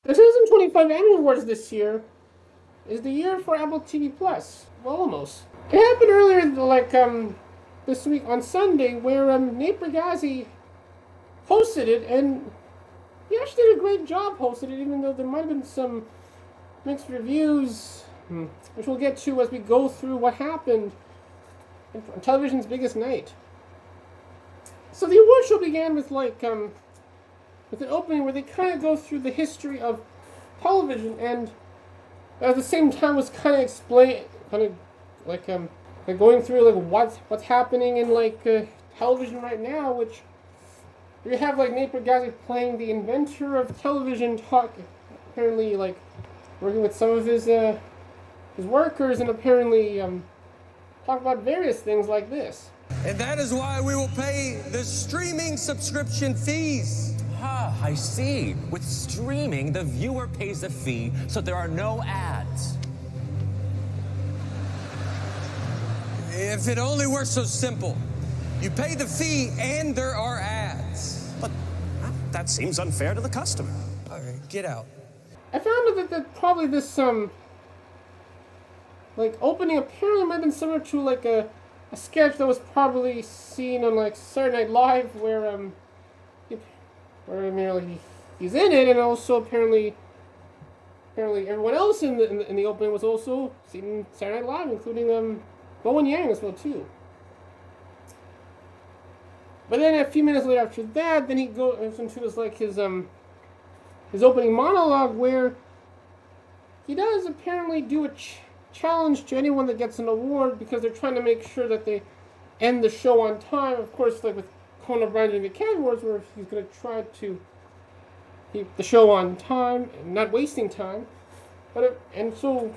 The 2025 Emmy Awards this year is the year for Apple TV Plus. Well, almost. It happened earlier, this week on Sunday, where Nate Bargatze hosted it, and he actually did a great job hosting it, even though there might have been some mixed reviews, which we'll get to as we go through what happened on television's biggest night. So the award show began with with an opening where they kind of go through the history of television, and at the same time was kind of going through what's happening in television right now, which you have Nate Bargatze playing the inventor of television, apparently working with some of his workers, and apparently talk about various things like this. And that is why we will pay the streaming subscription fees. Ah, I see. With streaming, the viewer pays a fee, so there are no ads. If it only were so simple. You pay the fee and there are ads. But that seems unfair to the customer. All right, get out. I found out that probably this opening apparently might have been similar to a sketch that was probably seen on Saturday Night Live, where he's in it, and also apparently everyone else in the opening was also seen in Saturday Night Live, including Bowen Yang as well too. But then a few minutes later after that, then he goes into his opening monologue, where he does apparently do a challenge to anyone that gets an award, because they're trying to make sure that they end the show on time. Of course, with Conan O'Brien doing the Academy Awards, where he's going to try to keep the show on time and not wasting time. And so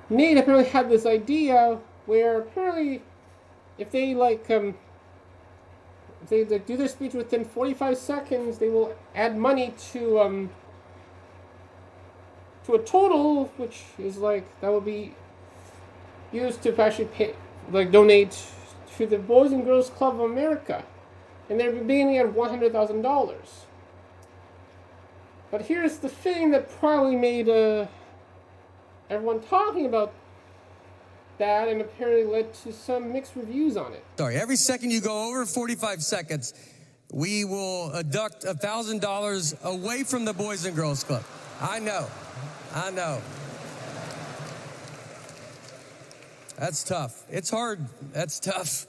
Nate apparently had this idea where apparently if they do their speech within 45 seconds, they will add money to a total, which is that will be used to actually pay, donate to the Boys and Girls Club of America, and they're beginning at $100,000. But here's the thing that probably made everyone talking about that, and apparently led to some mixed reviews on it. Sorry, every second you go over 45 seconds, we will deduct $1,000 away from the Boys and Girls Club. I know. That's tough. It's hard. That's tough.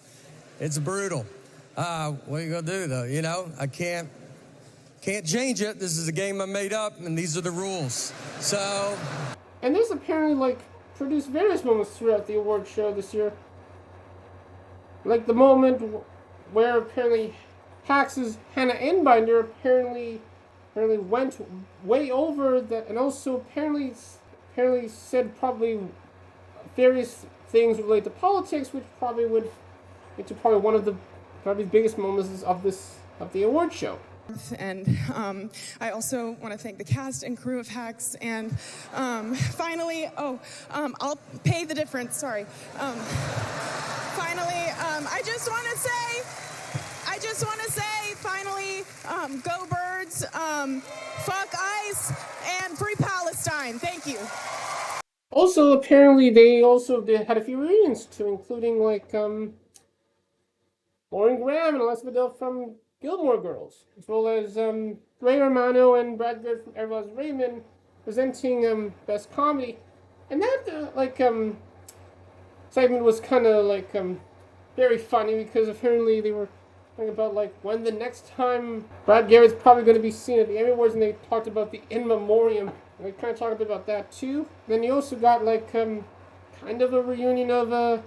It's brutal. What are you gonna do though? I can't change it. This is a game I made up, and these are the rules. So. And this apparently produced various moments throughout the award show this year. Like the moment where apparently Hax's Hannah Einbinder apparently went way over that, and also apparently said probably various things related to politics, which probably would get to probably one of the biggest moments of the award show. And I also want to thank the cast and crew of Hacks. And finally, I'll pay the difference. Sorry. Finally, I just want to say, finally, go Birds, fuck ICE, and free Palestine. Thank you. Also, apparently, they had a few reunions too, including Lauren Graham and Elizabeth Dell from Gilmore Girls, as well as Ray Romano and Brad Bird from Everyone's Raymond presenting Best Comedy. And that segment was kind of very funny, because apparently they were talking about when the next time Brad Garrett's probably going to be seen at the Emmy Awards, and they talked about the In Memoriam. And they kind of talked a bit about that too. Then you also got kind of a reunion of the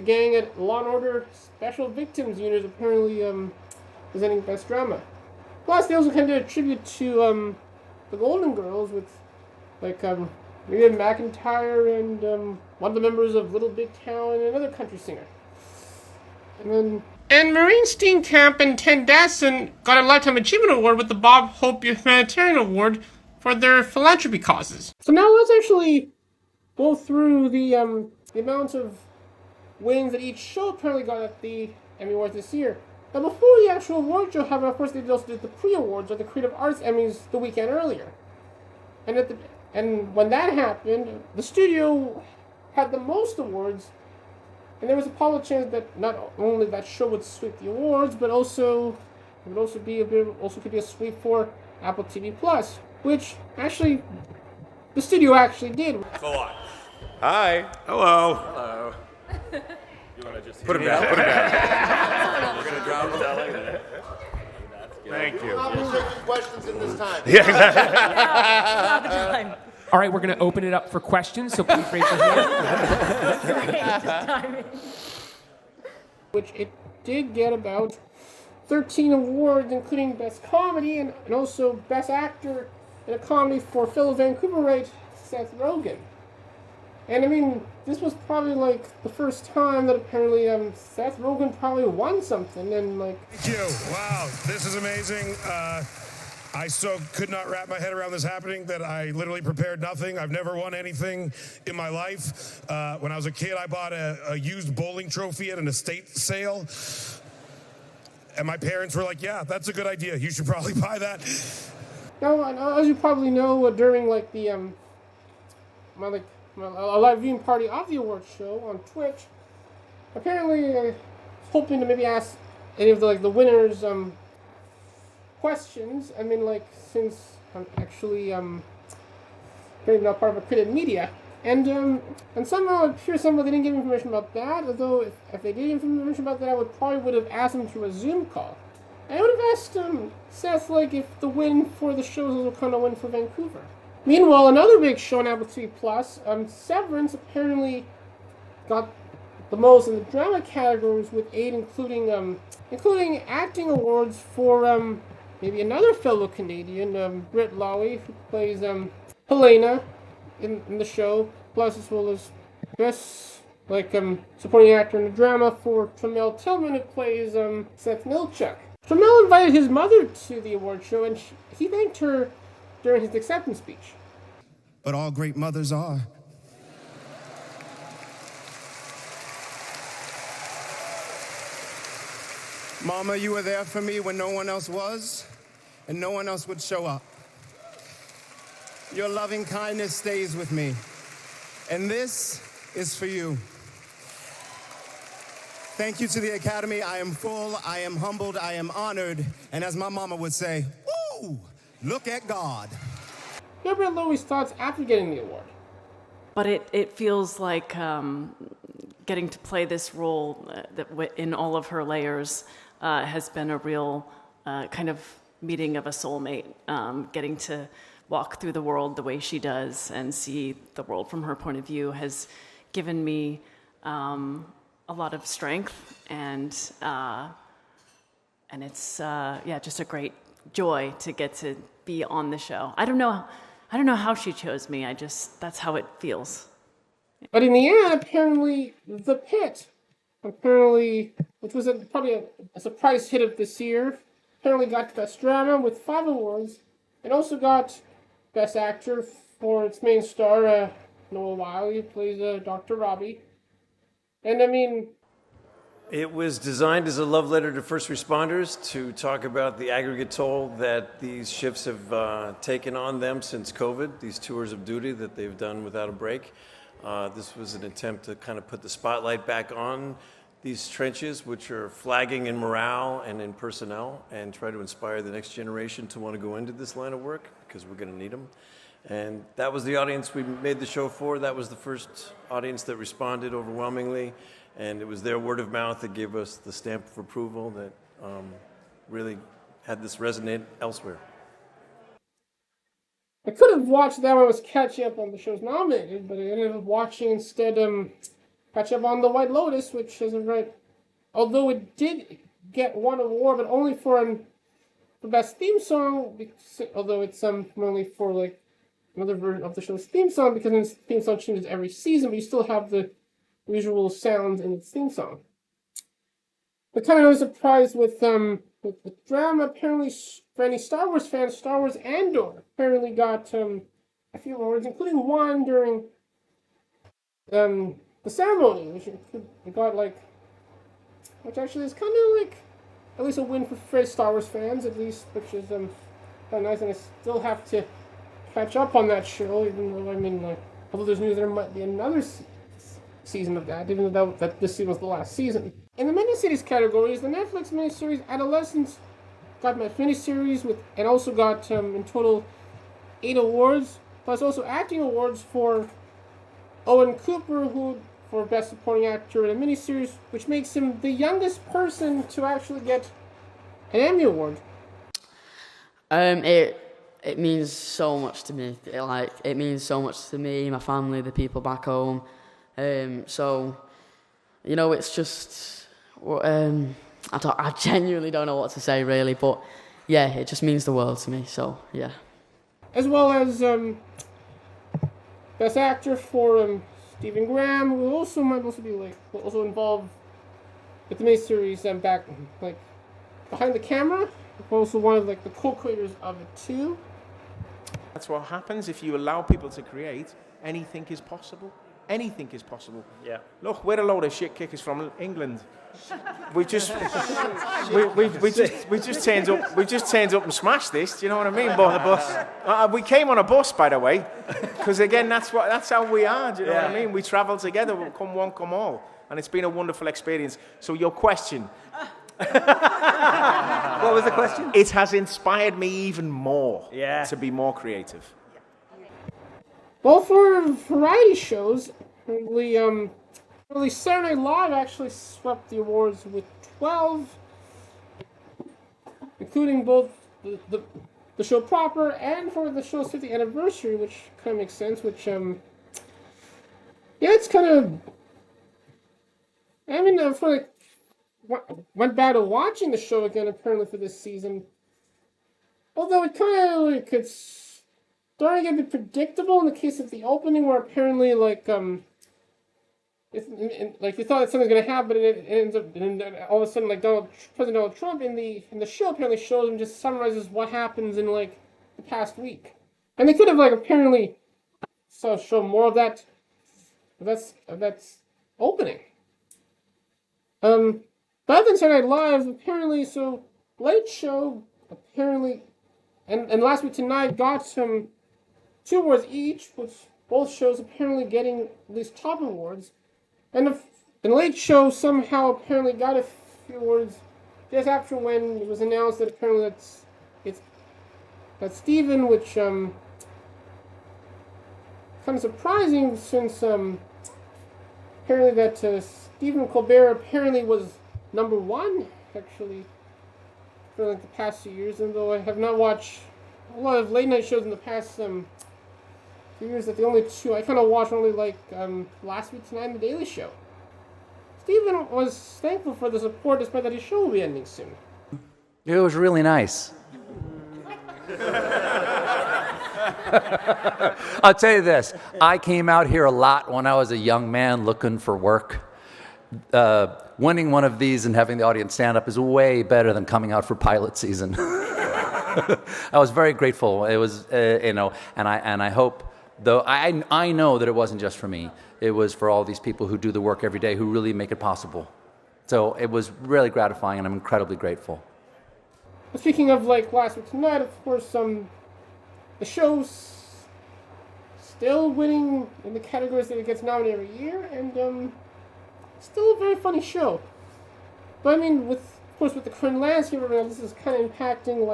gang at Law and Order Special Victims Unit, apparently presenting Best Drama. Plus, they also kind of did a tribute to the Golden Girls with Rita McEntire and one of the members of Little Big Town and another country singer. And Maureen Steenkamp and Ted Dassin got a Lifetime Achievement Award with the Bob Hope Humanitarian Award for their philanthropy causes. So now let's actually go through the amount of wins that each show apparently got at the Emmy Awards this year. Now, before the actual award show happened, of course, they also did the pre-awards, or the Creative Arts Emmys, the weekend earlier. and when that happened, the studio had the most awards, and there was a possible chance that not only that show would sweep the awards, but also it would also could be a sweep for Apple TV Plus, which actually the studio actually did. So what? Hi. Hello. Hello. You want to just Put him down. Put him down. We're gonna drop him down like that. Thank you. I'll be taking questions in this time. All right, we're going to open it up for questions, so please raise your hand. Which it did get about 13 awards, including Best Comedy and also Best Actor in a Comedy for fellow Vancouverite Seth Rogen. And I mean, this was probably like the first time that apparently Seth Rogen probably won something, and like. Thank you. Wow, this is amazing. I so could not wrap my head around this happening that I literally prepared nothing. I've never won anything in my life. When I was a kid, I bought a used bowling trophy at an estate sale. And my parents were like, yeah, that's a good idea. You should probably buy that. Now, as you probably know, during like the a live viewing party of the awards show on Twitch, apparently hoping to maybe ask any of the winners questions. I mean, like, since I'm actually maybe not part of accredited media, and somehow it appears somehow they didn't give information about that. Although if they did give information about that, I would have asked them through a Zoom call. I would have asked Seth like if the win for the show was a kind of win for Vancouver. Meanwhile, another big show on Apple TV Plus, Severance, apparently got the most in the drama categories with 8, including acting awards for maybe another fellow Canadian, Britt Lowy, who plays Helena in the show, plus as well as best supporting actor in a drama for Tramel Tillman, who plays Seth Milchuk. Tramel invited his mother to the award show, and he thanked her during his acceptance speech. But all great mothers are. Mama, you were there for me when no one else was, and no one else would show up. Your loving kindness stays with me, and this is for you. Thank you to the Academy. I am full, I am humbled, I am honored, and as my mama would say, woo, look at God. Britt Lowy's thoughts after getting the award. But it feels like getting to play this role in all of her layers has been a real kind of meeting of a soulmate, getting to walk through the world the way she does and see the world from her point of view has given me a lot of strength, and it's just a great joy to get to be on the show. I don't know how she chose me. That's how it feels. But in the end, apparently, The Pit, which was probably a surprise hit of this year, apparently got Best Drama with 5 awards, and also got Best Actor for its main star, Noah Wyle, who plays Dr. Robbie. And I mean, it was designed as a love letter to first responders to talk about the aggregate toll that these shifts have taken on them since COVID, these tours of duty that they've done without a break. This was an attempt to kind of put the spotlight back on these trenches, which are flagging in morale and in personnel, and try to inspire the next generation to want to go into this line of work, because we're going to need them. And that was the audience we made the show for. That was the first audience that responded overwhelmingly. And it was their word of mouth that gave us the stamp of approval that really had this resonate elsewhere. I could have watched that when I was catching up on the shows nominated, but I ended up watching instead catch up on The White Lotus, which is although it did get 1 award, but only for best theme song, although it's only for another version of the show's theme song, because its theme song changes every season, but you still have the visual sounds in its theme song. But kind of surprised with the drama. Apparently, for any Star Wars fans, Star Wars Andor apparently got a few awards, including 1 during the ceremony, which it got which actually is kind of at least a win for Star Wars fans, at least, which is kind of nice. And I still have to catch up on that show, even though, I mean, like, although there's news there might be another season of that, even though that this season was the last season. In the miniseries categories, the Netflix miniseries Adolescence got Best Miniseries and also got, in total, 8 awards, plus also acting awards for Owen Cooper, for Best Supporting Actor in a Miniseries, which makes him the youngest person to actually get an Emmy Award. It means so much to me. It means so much to me, my family, the people back home. So, you know, it's just, I genuinely don't know what to say really, but yeah, it just means the world to me. So yeah. As well as Best Actor for Stephen Graham, who also might also be also involved with the miniseries back behind the camera. Also one of the co-creators of it too. That's what happens if you allow people to create. Anything is possible. Anything is possible. Yeah. Look, we're a load of shit kickers from England. We just turned up. We just turned up and smashed this. Do you know what I mean? But the bus. We came on a bus, by the way, because again, that's how we are. Do you know what I mean? We travel together. We'll come one, come all, and it's been a wonderful experience. So your question. What was the question? It has inspired me even more to be more creative. Well, for variety shows, really Saturday Night Live actually swept the awards with 12, including both the show proper and for the show's 50th anniversary, which kind of makes sense. Which it's kind of. I mean, went back to watching the show again apparently for this season. Although it kind of could starting to get a bit predictable in the case of the opening, where apparently you thought that something's going to happen, and it ends up, and then all of a sudden President Donald Trump in the show apparently shows and just summarizes what happens in the past week, and they could have apparently show more of that. That's opening. But other than Saturday Night Live, apparently, Late Show, apparently, and Last Week Tonight got 2 awards each, with both shows apparently getting at least top awards. And the Late Show somehow apparently got a few awards just after when it was announced that apparently that's Stephen, which kind of surprising since apparently that Stephen Colbert apparently was #1 actually for the past 2 years, and though I have not watched a lot of late night shows in the past few years, that the only 2 I kind of watched only Last Week Tonight and The Daily Show. Stephen was thankful for the support despite that his show will be ending soon. It was really nice. I'll tell you this. I came out here a lot when I was a young man looking for work. Winning one of these and having the audience stand up is way better than coming out for pilot season. I was very grateful. It was, and I hope, though I know that it wasn't just for me. It was for all these people who do the work every day, who really make it possible. So it was really gratifying, and I'm incredibly grateful. Speaking of Last Week Tonight, of course, the show's still winning in the categories that it gets nominated every year, and still a very funny show. But I mean, with the current landscape right now, this is kind of impacting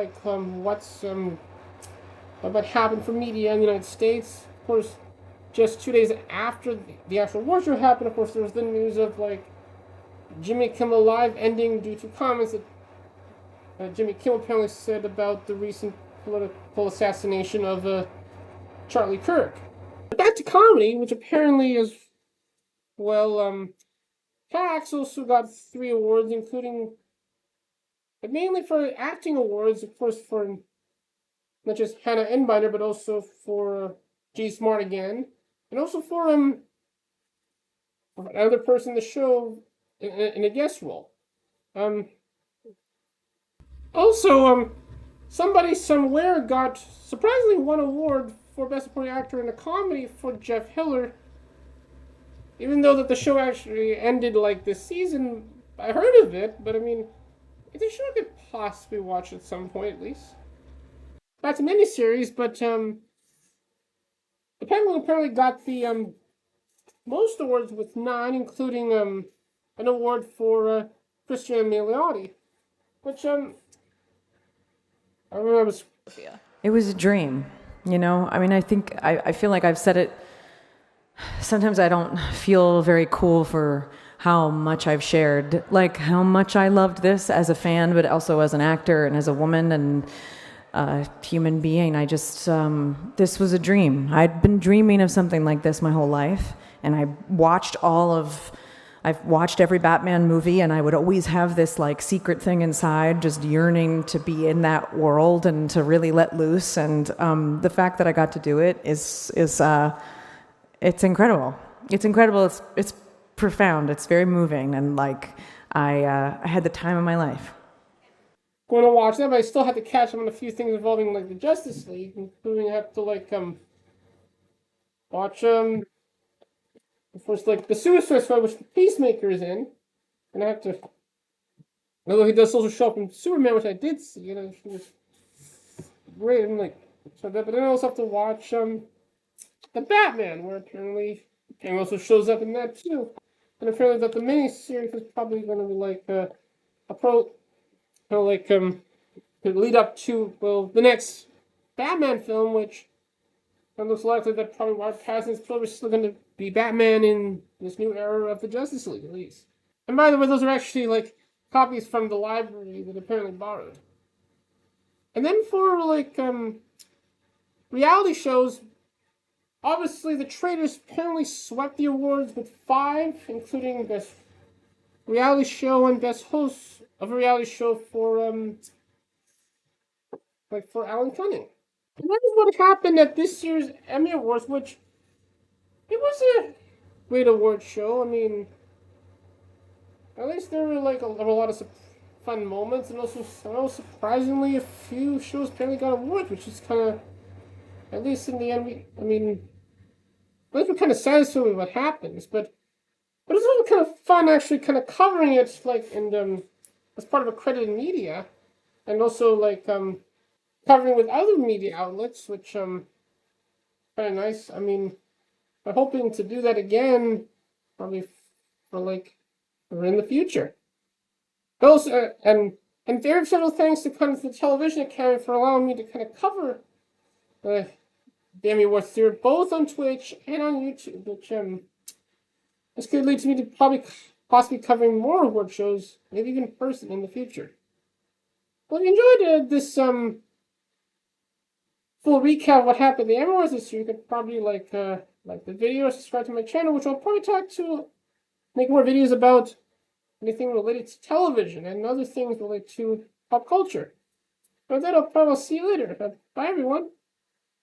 what's what happened for media in the United States. Of course, just 2 days after the actual award show happened, of course, there was the news of Jimmy Kimmel Live ending due to comments that Jimmy Kimmel apparently said about the recent political assassination of Charlie Kirk. But back to comedy, which apparently is Pax also got 3 awards, including, mainly for acting awards, of course, for not just Hannah Enbinder, but also for G Smart again, and also for another person in the show in a guest role. Also, Somebody Somewhere got surprisingly 1 award for Best Supporting Actor in a Comedy for Jeff Hiller. Even though that the show actually ended this season, I heard of it, but I mean, it's a show I could possibly watch at some point at least. That's a miniseries, but The Penguin apparently got the most awards with 9, including an award for Christian Milioti, which I remember was. It was a dream, you know? I mean, I feel like I've said it. Sometimes I don't feel very cool for how much I've shared, like how much I loved this as a fan, but also as an actor and as a woman and a human being. I just, this was a dream. I'd been dreaming of something like this my whole life, and I've watched every Batman movie, and I would always have this like secret thing inside, just yearning to be in that world and to really let loose. And the fact that I got to do it is it's incredible. It's incredible. It's profound. It's very moving, and like I had the time of my life. Going to watch that, but I still had to catch up on a few things involving like the Justice League, including I have to like watch first like the Suicide Squad, which the Peacemaker is in, and I have to. Although he does also show up in Superman, which I did see, you know, it was great, and like so that. But then I also have to watch the Batman, where apparently and also shows up in that too, and apparently that the miniseries is probably going to be like could lead up to the next Batman film, which it looks likely that probably Robert Pattinson's probably still going to be Batman in this new era of the Justice League, at least. And by the way, those are actually like copies from the library that apparently borrowed. And then for like reality shows, obviously the traitors apparently swept the awards with 5, including best reality show and best host of a reality show for Alan Cumming. And that is what happened at this year's Emmy Awards, which it was a great award show. I mean, at least there were like a lot of fun moments, and also surprisingly a few shows apparently got awards, which is kind of, at least in the end, I mean, at least we're kind of satisfied with what happens, but it's also kind of fun actually kind of covering it like in as part of accredited media, and also like covering with other media outlets, which kind of nice. I mean, I'm hoping to do that again, probably for in the future. But also, and very special thanks to kind of the Television Academy for allowing me to kind of cover the Emmy Awards here, both on Twitch and on YouTube, which this could lead to me to possibly covering more award shows, maybe even in person in the future. Well, if you enjoyed this full recap of what happened at the Emmy Awards this year, you could probably like the video, subscribe to my channel, which I'll probably make more videos about anything related to television and other things related to pop culture. With that, I'll probably see you later. Bye, everyone.